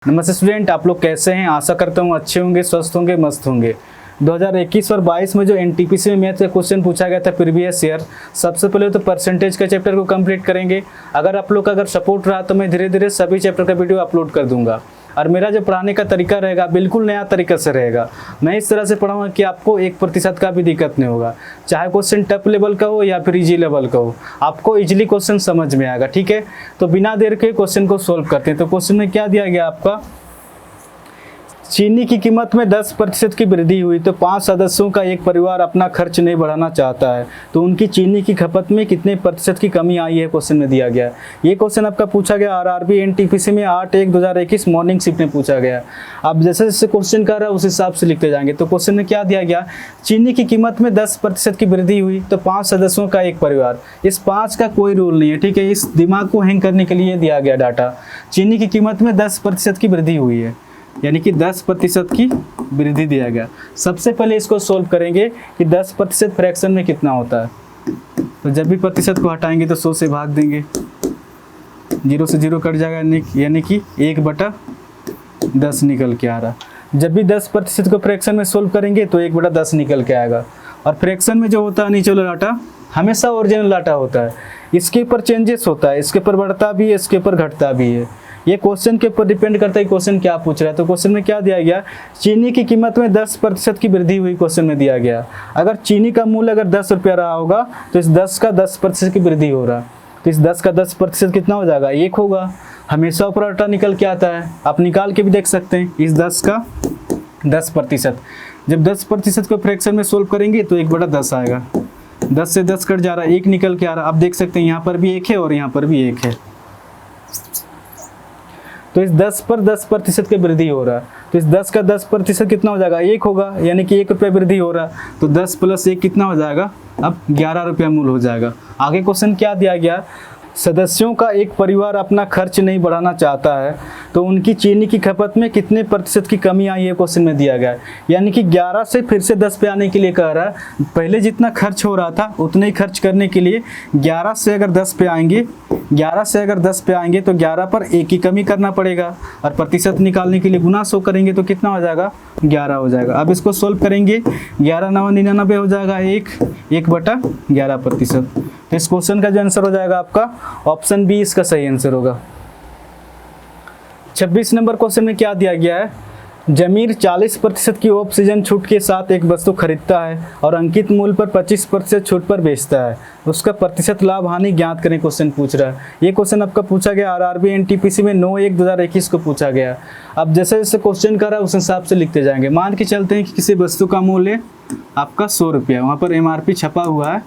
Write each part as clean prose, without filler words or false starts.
नमस्ते स्टूडेंट, आप लोग कैसे हैं। आशा करता हूँ अच्छे होंगे, स्वस्थ होंगे, मस्त होंगे। 2021 और 22 में जो एनटीपीसी में मैथ का क्वेश्चन पूछा गया था प्रीवियस ईयर, सबसे पहले तो परसेंटेज का चैप्टर को कंप्लीट करेंगे। अगर आप लोग का अगर सपोर्ट रहा तो मैं धीरे धीरे सभी चैप्टर का वीडियो अपलोड कर दूंगा। और मेरा जो पढ़ाने का तरीका रहेगा बिल्कुल नया तरीका से रहेगा। मैं इस तरह से पढ़ाऊंगा कि आपको 1% का भी दिक्कत नहीं होगा, चाहे क्वेश्चन टफ लेवल का हो या फिर इजी लेवल का हो, आपको इजीली क्वेश्चन समझ में आएगा। ठीक है, तो बिना देर के क्वेश्चन को सोल्व करते हैं। तो क्वेश्चन में क्या दिया गया आपका, चीनी की कीमत में 10% की वृद्धि हुई तो 5 सदस्यों का एक परिवार अपना खर्च नहीं बढ़ाना चाहता है, तो उनकी चीनी की खपत में कितने प्रतिशत की कमी आई है, क्वेश्चन में दिया गया है। ये क्वेश्चन आपका पूछा गया आरआरबी एनटीपीसी में 8/1/2021 मॉर्निंग शिफ्ट में पूछा गया। अब जैसे जैसे क्वेश्चन कर रहा है उस हिसाब से लिखते जाएंगे। तो क्वेश्चन में क्या दिया गया, चीनी की कीमत में 10% की वृद्धि हुई तो 5 सदस्यों का एक परिवार। इस 5 का कोई रूल नहीं है, ठीक है, इस दिमाग को हैंग करने के लिए दिया गया डाटा। चीनी की कीमत में 10% की वृद्धि हुई है, यानी कि 10% की वृद्धि दिया गया। सबसे पहले इसको सोल्व करेंगे कि 10% फ्रैक्शन में कितना होता है। तो जब भी प्रतिशत को हटाएंगे तो 100 से भाग देंगे, 0 से 0 कट जाएगा, यानी कि 1/10 निकल के आ रहा। जब भी 10% को फ्रैक्शन में सोल्व करेंगे तो 1/10 निकल के आएगा। और फ्रैक्शन में जो होता है नीचे वाला डाटा हमेशा ओरिजिनल डाटा होता है, इसके ऊपर चेंजेस होता है, इसके ऊपर बढ़ता भी है, इसके ऊपर घटता भी है। ये क्वेश्चन के ऊपर डिपेंड करता है क्वेश्चन क्या पूछ रहा है। तो क्वेश्चन में क्या दिया गया, चीनी की कीमत में 10% की वृद्धि हुई, क्वेश्चन में दिया गया। अगर चीनी का मूल्य अगर 10 रुपया रहा होगा तो इस 10 का 10% की वृद्धि हो रहा, तो इस 10 का 10% कितना हो जाएगा, 1 होगा। हमेशा ऊपर डाटा निकल के आता है, आप निकाल के भी देख सकते हैं। इस 10 का 10%, जब 10% को फ्रैक्शन में सोल्व करेंगे तो 1/10 आएगा। 10 से 10 कट जा रहा है, 1 निकल के आ रहा। आप देख सकते हैं यहाँ पर भी 1 है और यहाँ पर भी 1 है, तो इस 10 पर 10% की वृद्धि हो रहा है। तो इस 10 का 10% कितना हो जाएगा, 1 होगा, यानी कि 1 रुपया वृद्धि हो रहा है। तो 10 + 1 कितना हो जाएगा, अब 11 रुपया मूल्य हो जाएगा। आगे क्वेश्चन क्या दिया गया, सदस्यों का एक परिवार अपना खर्च नहीं बढ़ाना चाहता है तो उनकी चीनी की खपत में कितने प्रतिशत की कमी आई है, क्वेश्चन में दिया गया है। यानी कि 11 से फिर से 10 पे आने के लिए कह रहा है। पहले जितना खर्च हो रहा था उतना ही खर्च करने के लिए 11 से अगर 10 पे आएंगे, 11 से अगर 10 पे आएंगे तो 11 पर 1 की कमी करना पड़ेगा। और प्रतिशत निकालने के लिए गुना 100 करेंगे तो कितना हो जाएगा, 11 हो जाएगा। अब इसको सोल्व करेंगे, 11 9 99 हो जाएगा, 1/11%। तो इस क्वेश्चन का जो आंसर हो जाएगा आपका ऑप्शन बी इसका सही आंसर होगा। 26 नंबर क्वेश्चन में क्या दिया गया है, जमीर 40% की ऑफ सीजन छूट के साथ एक वस्तु खरीदता है और अंकित मूल्य पर 25% छूट पर बेचता है, उसका प्रतिशत लाभ हानि ज्ञात करें, क्वेश्चन पूछ रहा है। ये क्वेश्चन आपका पूछा गया आरआरबी एनटीपीसी में 9/1/2021 को पूछा गया। अब जैसे जैसे क्वेश्चन कर रहा है उस हिसाब से लिखते जाएंगे। मान के चलते हैं कि किसी वस्तु का मूल्य आपका 100 रुपया, वहाँ पर MRP छपा हुआ है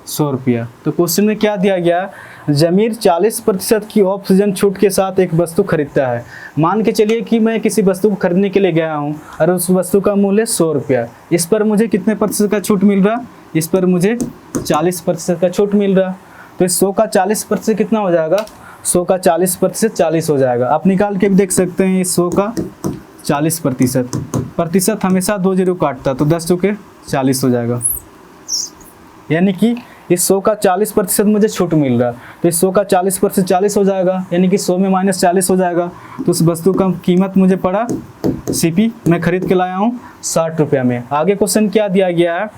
100 रुपया। तो क्वेश्चन में क्या दिया गया, जमीर 40% की ऑफ सीजन छूट के साथ एक वस्तु खरीदता है। मान के चलिए कि मैं किसी वस्तु को खरीदने के लिए गया हूँ और उस वस्तु का मूल्य 100 रुपया। इस पर मुझे कितने प्रतिशत का छूट मिल रहा, इस पर मुझे 40% का छूट मिल रहा। तो इस 100 का 40% कितना हो जाएगा, 100 का 40% 40 हो जाएगा। आप निकाल के भी देख सकते हैं, इस 100 का 40%, प्रतिशत हमेशा 2 0 काटता, तो 10 चौके 40 हो जाएगा। यानी कि इस 100 का 40% मुझे छूट मिल रहा, तो इस 100 का 40% 40 हो जाएगा, यानी कि 100 में -40 हो जाएगा। तो उस वस्तु का कीमत मुझे पड़ा CP, मैं खरीद के लाया हूँ 60 रुपया में। आगे क्वेश्चन क्या दिया गया है,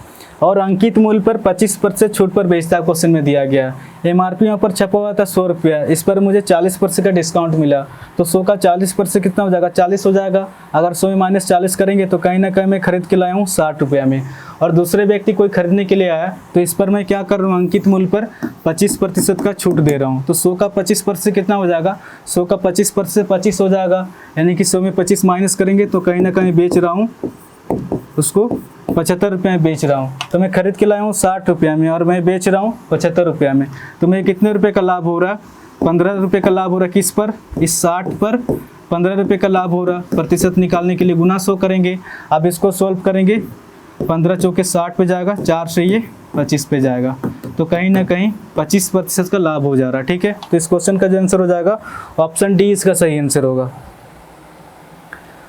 और अंकित मूल्य पर 25% छूट पर बेचता है, क्वेश्चन में दिया गया। MRP यहाँ पर छपा हुआ था 100 रुपया, इस पर मुझे 40% का डिस्काउंट मिला, तो 100 का 40% कितना हो जाएगा, 40 हो जाएगा। अगर 100 में -40 करेंगे तो कहीं ना कहीं मैं खरीद के लाया हूँ 60 रुपया में, और दूसरे व्यक्ति कोई खरीदने के लिए आया तो इस पर मैं क्या कर रहा हूँ, अंकित मूल्य पर 25% का छूट दे रहा हूँ। तो 100 का 25% कितना हो जाएगा, 100 का 25% 25 हो जाएगा, यानी कि 100 में 25 माइनस करेंगे तो कहीं ना कहीं बेच रहा हूँ उसको 75 रुपये में बेच रहा हूँ। तो मैं खरीद के लाया हूँ 60 रुपया में और मैं बेच रहा हूँ 75 रुपया में। तो मैं कितने रुपए का लाभ हो रहा, 15 रुपये का लाभ हो रहा। किस पर, इस 60 पर 15 रुपये का लाभ हो रहा। प्रतिशत निकालने के लिए गुना 100 करेंगे। अब इसको सॉल्व करेंगे, 15 चौके 60 पे जाएगा, 4 से ये 25 पे जाएगा, तो कहीं ना कहीं 25% का लाभ हो जा रहा है। ठीक है, तो इस क्वेश्चन का जो आंसर हो जाएगा ऑप्शन डी इसका सही आंसर होगा।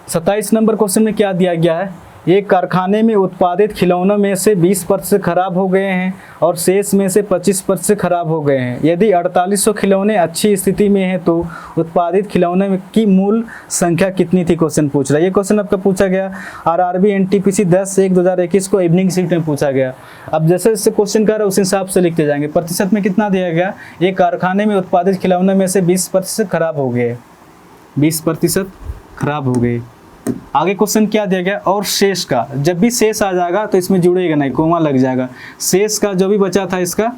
27 नंबर क्वेश्चन में क्या दिया गया है, एक कारखाने में उत्पादित खिलौनों में से 20% खराब हो गए हैं और शेष में से 25% खराब हो गए हैं। यदि 4800 खिलौने अच्छी स्थिति में हैं तो उत्पादित खिलौने की मूल संख्या कितनी थी, क्वेश्चन पूछ रहा है। ये क्वेश्चन आपका पूछा गया आरआरबी एनटीपीसी 10/1/2021 को इवनिंग शिफ्ट में पूछा गया। अब जैसे जैसे क्वेश्चन कर रहा है उस हिसाब से लिखते जाएंगे। प्रतिशत में कितना दिया गया, एक कारखाने में उत्पादित खिलौनों में से 20% खराब हो गए, 20% खराब हो गए। आगे क्वेश्चन क्या दिया गया, और शेष का, जब भी शेष आ जाएगा तो इसमें जुड़ेगा नहीं, कोमा लग जाएगा। शेष का जो भी बचा था इसका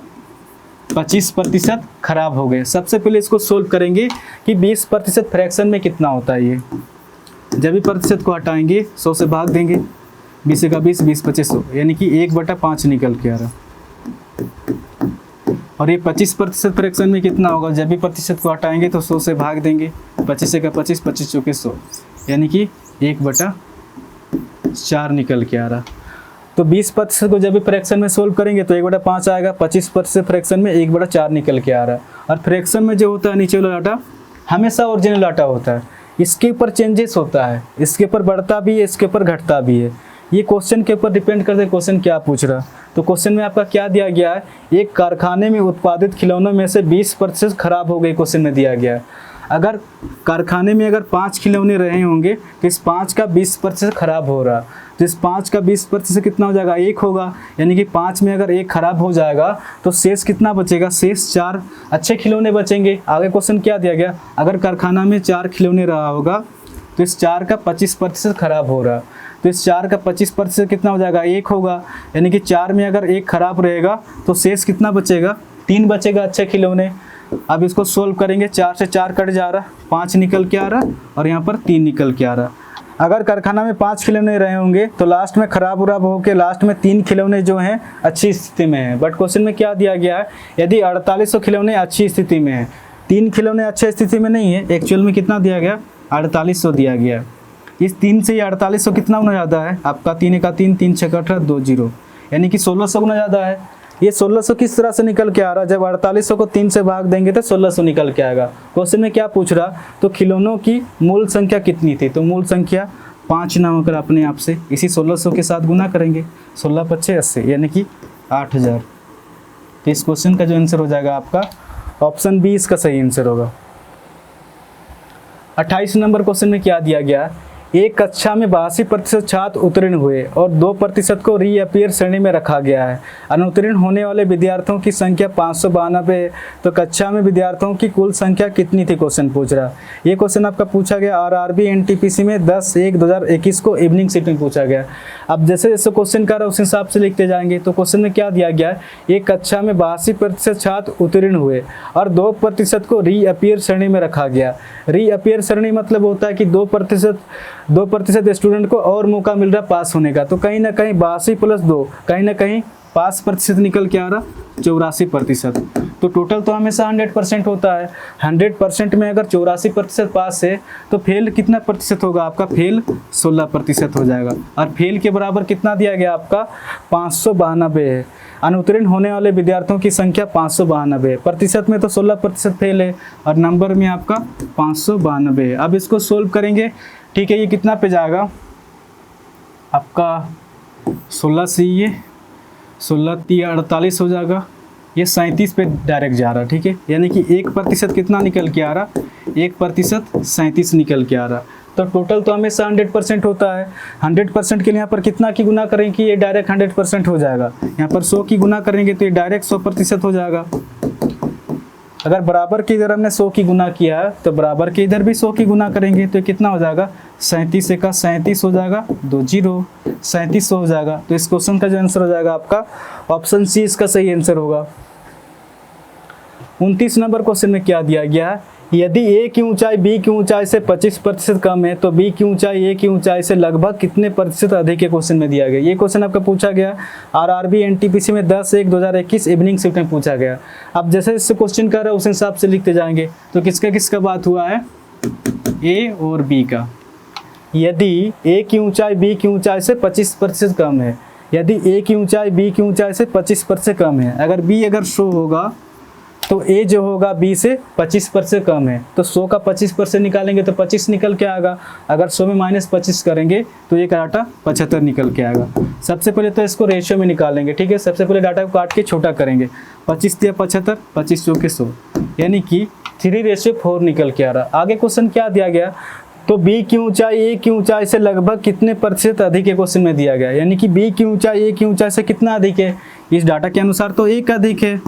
25% खराब हो गए। सबसे पहले इसको सोल्व करेंगे कि 20% फ्रैक्शन में कितना होता है। ये जब भी प्रतिशत को हटाएंगे 100 से भाग देंगे, 20 का 20, 20 25 100, यानी कि 1/5 निकल के आ रहा। और ये 25% फ्रैक्शन में कितना होगा, जब भी प्रतिशत को हटाएंगे तो 100 से भाग देंगे, 25 का 25, 25 चौके 100, यानी कि 1/4 निकल के आ रहा। तो 20% को जब भी फ्रैक्शन में सोल्व करेंगे तो 1/5 आएगा, 25% फ्रैक्शन में 1/4 निकल के आ रहा है। और फ्रैक्शन में जो होता है नीचे वाला डाटा हमेशा ओरिजिनल डाटा होता है, इसके ऊपर चेंजेस होता है, इसके ऊपर बढ़ता भी है, इसके ऊपर घटता भी है। ये क्वेश्चन के ऊपर डिपेंड करते हैं क्वेश्चन क्या पूछ रहा। तो क्वेश्चन में आपका क्या दिया गया है, एक कारखाने में उत्पादित खिलौनों में से 20% खराब हो गए, क्वेश्चन में दिया गया है। अगर कारखाने में अगर 5 खिलौने रहे होंगे तो इस 5 का 20% खराब हो रहा, तो इस 5 का 20% कितना हो जाएगा, 1 होगा। यानी कि 5 में अगर 1 खराब हो जाएगा तो शेष कितना बचेगा, शेष 4 अच्छे खिलौने बचेंगे। आगे क्वेश्चन क्या दिया गया, अगर कारखाना में 4 खिलौने रहा होगा तो इस 4 का 25% खराब हो रहा, तो इस 4 का 25% कितना हो जाएगा, 1 होगा। यानी कि 4 में अगर 1 खराब रहेगा तो शेष कितना बचेगा, 3 बचेगा अच्छे खिलौने। अब इसको सोल्व करेंगे, 4 से 4 कट जा रहा, 5 निकल के आ रहा और यहाँ पर 3 निकल के आ रहा। अगर कारखाना में 5 खिलौने रहे होंगे तो लास्ट में खराब होकर लास्ट में 3 खिलौने जो हैं अच्छी स्थिति में हैं। बट क्वेश्चन में क्या दिया गया है, यदि 4800 खिलौने अच्छी स्थिति में हैं, 3 खिलौने अच्छी स्थिति में नहीं है, एक्चुअल में कितना दिया गया, 4800 दिया गया है। इस 3 से 4800 कितना गुना ज़्यादा है आपका, 3 का 3, 3 6 18 2 0, यानी कि 1600 गुना ज़्यादा है। ये 1600 किस तरह से निकल के आ रहा है, जब 4800 को 3 से भाग देंगे तो 1600 निकल के आएगा। क्वेश्चन में क्या पूछ रहा, तो खिलौनों की मूल संख्या कितनी थी, तो मूल संख्या 5 ना होकर अपने आप से इसी 1600 के साथ गुना करेंगे, 16 5 80, यानी कि 8000। तो इस क्वेश्चन का जो आंसर हो जाएगा आपका ऑप्शन बी इसका सही आंसर होगा। 28 नंबर क्वेश्चन में क्या दिया गया, एक कक्षा में 82% छात्र उत्तीर्ण हुए और 2% को रीअपियर श्रेणी में रखा गया है। अनुत्तीर्ण होने वाले विद्यार्थियों की संख्या 592 है, तो कक्षा में विद्यार्थियों की कुल संख्या कितनी थी, क्वेश्चन पूछ रहा। ये क्वेश्चन आपका पूछा गया आरआरबी एनटीपीसी में 10/1/2021 को इवनिंग शिफ्ट में पूछा गया। अब जैसे जैसे क्वेश्चन कर रहा है उस हिसाब से लिखते जाएंगे। तो क्वेश्चन में क्या दिया गया है, एक कक्षा में 82% छात्र उत्तीर्ण हुए और 2% को रीअपियर श्रेणी में रखा गया। रीअपियर श्रेणी मतलब होता है कि 2% स्टूडेंट को और मौका मिल रहा पास होने का। तो कहीं ना कहीं 82 + 2 कहीं ना कहीं पास प्रतिशत निकल के आ रहा 84%। तो टोटल तो हमेशा 100% होता है। 100% में अगर 84% पास है तो फेल कितना प्रतिशत होगा आपका, फेल 16% हो जाएगा। और फेल के बराबर कितना दिया गया आपका 592 है। अनुत्तीर्ण होने वाले विद्यार्थियों की संख्या 592 है। प्रतिशत में तो 16% फेल है और नंबर में आपका 592 है। अब इसको सोल्व करेंगे, ठीक है। ये कितना पे जाएगा आपका 16 से ये 16 3 48 हो जाएगा, ये 37 पे डायरेक्ट जा रहा, ठीक है। यानी कि 1% कितना निकल के आ रहा, 1% 37 निकल के आ रहा। तो टोटल तो हमेशा 100% होता है। 100% के लिए यहाँ पर कितना की गुना करेंगे कि ये डायरेक्ट 100% हो जाएगा। यहाँ पर 100 की गुना करेंगे तो ये डायरेक्ट 100% हो जाएगा। अगर बराबर के इधर हमने 100 की गुना किया है तो बराबर के इधर भी 100 की गुना करेंगे तो कितना हो जाएगा 37 का 37 हो जाएगा 20 3700 हो जाएगा। तो इस क्वेश्चन का जो आंसर हो जाएगा आपका ऑप्शन सी इसका सही आंसर होगा। 29 नंबर क्वेश्चन में क्या दिया गया है, यदि ए की ऊंचाई बी की ऊंचाई से 25% कम है तो बी की ऊंचाई ए की ऊंचाई से लगभग कितने प्रतिशत अधिक है, क्वेश्चन में दिया गया। ये क्वेश्चन आपका पूछा गया आरआरबी एनटीपीसी में 10/1/2021 इवनिंग शिफ्ट में पूछा गया। अब जैसे जैसे क्वेश्चन कर रहा है उस हिसाब से लिखते जाएंगे। तो किसका किसका बात हुआ है, ए और बी का। यदि ए की ऊंचाई बी की ऊंचाई से 25% कम है, यदि ए की ऊंचाई बी की ऊंचाई से 25% कम है, अगर बी अगर शो होगा तो ए जो होगा बी से 25% कम है, तो 100 का 25% निकालेंगे तो 25 निकल के आएगा। अगर 100 में -25 करेंगे तो ये डाटा 75 निकल के आएगा। सबसे पहले तो इसको रेशियो में निकालेंगे, ठीक है। सबसे पहले डाटा को काट के छोटा करेंगे, 25 दिया 75, 25 चौके 100, यानी कि 3:4 निकल के आ रहा। आगे क्वेश्चन क्या दिया गया, तो बी की ऊंचाई ए की ऊंचाई से लगभग कितने प्रतिशत अधिक है क्वेश्चन में दिया गया, यानी कि बी की ऊंचाई ए की ऊंचाई से कितना अधिक है। इस डाटा के अनुसार तो एक अधिक है,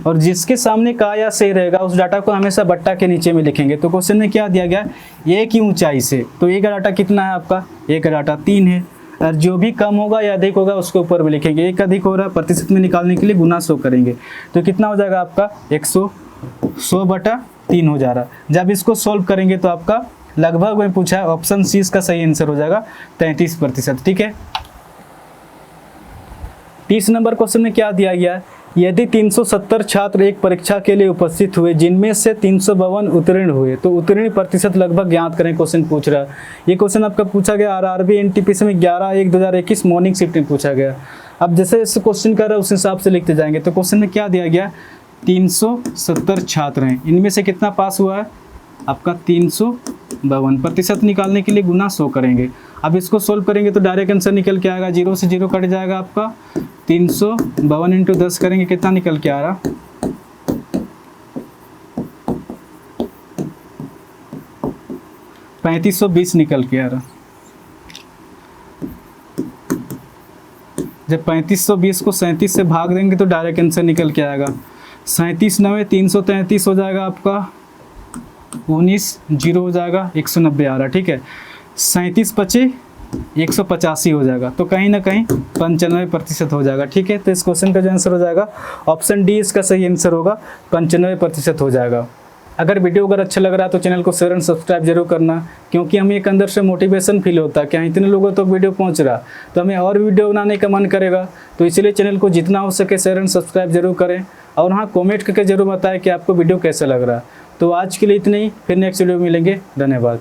और जिसके सामने का या सही रहेगा उस डाटा को हमेशा बट्टा के नीचे में लिखेंगे। तो क्वेश्चन में क्या दिया गया, ए की ऊंचाई से, तो ए का डाटा कितना है आपका, ए का डाटा 3 है, और जो भी कम होगा या अधिक होगा उसके ऊपर भी लिखेंगे। एक अधिक हो रहा है, प्रतिशत में निकालने के लिए गुना 100 करेंगे, तो कितना हो जाएगा आपका 100/3 हो जा रहा है। जब इसको सॉल्व करेंगे तो आपका लगभग में पूछा है, ऑप्शन सी इसका सही आंसर हो जाएगा 33%, ठीक है। 30 नंबर क्वेश्चन में क्या दिया गया है, यदि 370 छात्र एक परीक्षा के लिए उपस्थित हुए जिनमें से 352 उत्तीर्ण हुए तो उत्तीर्ण प्रतिशत लगभग ज्ञात करें, क्वेश्चन पूछ रहा है। ये क्वेश्चन आपका पूछा गया आरआरबी एनटीपीसी में 11/1/2021 मॉर्निंग शिफ्ट में पूछा गया। अब जैसे जैसे क्वेश्चन कर रहा है उस हिसाब से लिखते जाएंगे। तो क्वेश्चन में क्या दिया गया, 370 छात्र हैं, इनमें से कितना पास हुआ है आपका 352, प्रतिशत निकालने के लिए गुना 100 करेंगे। अब इसको सोल्व करेंगे तो डायरेक्ट आंसर निकल के आएगा, 0 से 0 कट जाएगा आपका, 352 इंटू 10 करेंगे, कितना निकल के आ रहा 3520 निकल के आ रहा। जब 3520 को 37 से भाग देंगे तो डायरेक्ट आंसर निकल के आएगा, 37 9 333 हो जाएगा आपका, 19 0 हो जाएगा, 190 आ रहा, ठीक है। 37 25 185 हो जाएगा, तो कहीं ना कहीं 95% हो जाएगा, ठीक है। तो इस क्वेश्चन का जो आंसर हो जाएगा ऑप्शन डी इसका सही आंसर होगा, 95% हो जाएगा। अगर वीडियो अगर अच्छा लग रहा है तो चैनल को शेयर एंड सब्सक्राइब जरूर करना, क्योंकि हमें एक अंदर से मोटिवेशन फील होता है कि इतने लोगों तक वीडियो पहुंच रहा, तो हमें और वीडियो बनाने का मन करेगा। तो इसलिए चैनल को जितना हो सके शेयर एंड सब्सक्राइब जरूर करें, और हाँ कमेंट करके जरूर बताएं कि आपको वीडियो कैसा लग रहा है। तो आज के लिए इतना ही, फिर नेक्स्ट वीडियो में मिलेंगे, धन्यवाद।